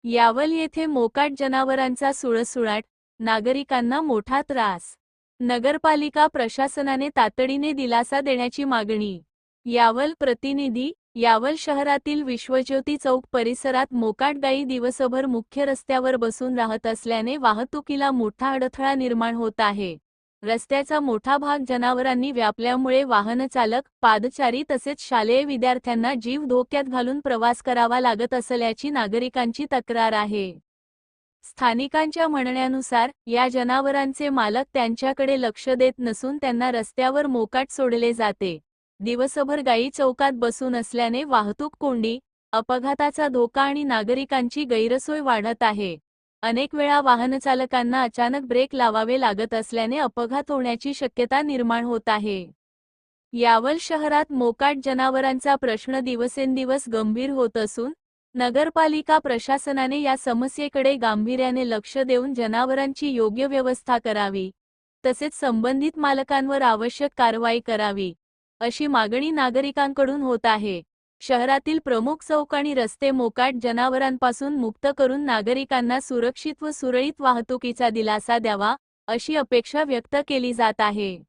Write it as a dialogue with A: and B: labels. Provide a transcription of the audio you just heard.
A: यावल येथे मोकाट जनावरांचा सुळसुळाट, नागरिकांना मोठा त्रास. नगरपालिका प्रशासनाने तातडीने दिलासा देण्याची मागणी. यावल प्रतिनिधी. यावल शहरातील विश्वज्योती चौक परिसरात मोकाट गायी दिवसभर मुख्य रस्त्यावर बसून राहत असल्याने वाहतुकीला मोठा अडथळा निर्माण होत आहे. रस्त्याचा मोठा भाग जनावरांनी व्यापल्यामुळे वाहनचालक, पादचारी तसेच शालेय विद्यार्थ्यांना जीव धोक्यात घालून प्रवास करावा लागत असल्याची नागरिकांची तक्रार आहे. स्थानिकांच्या म्हणण्यानुसार, या जनावरांचे मालक त्यांच्याकडे लक्ष देत नसून त्यांना रस्त्यावर मोकाट सोडले जाते. दिवसभर गायी चौकात बसून असल्याने वाहतूक कोंडी, अपघाताचा धोका आणि नागरिकांची गैरसोय वाढत आहे. अनेक वेळा वाहनचालकांना अचानक ब्रेक लावावे लागत असल्याने अपघात होण्याची शक्यता निर्माण होत आहे. यावल शहरात मोकाट जनावरांचा प्रश्न दिवसेंदिवस गंभीर होत असून, नगरपालिका प्रशासनाने या समस्येकडे गांभीर्याने लक्ष देऊन जनावरांची योग्य व्यवस्था करावी, तसेच संबंधित मालकांवर आवश्यक कारवाई करावी, अशी मागणी नागरिकांकडून होत आहे. शहरातील प्रमुख चौक आणि रस्ते मोकाट जनावरांपासून मुक्त करून नागरिकांना सुरक्षित व सुरळीत वाहतुकीचा दिलासा द्यावा, अशी अपेक्षा व्यक्त केली जात आहे.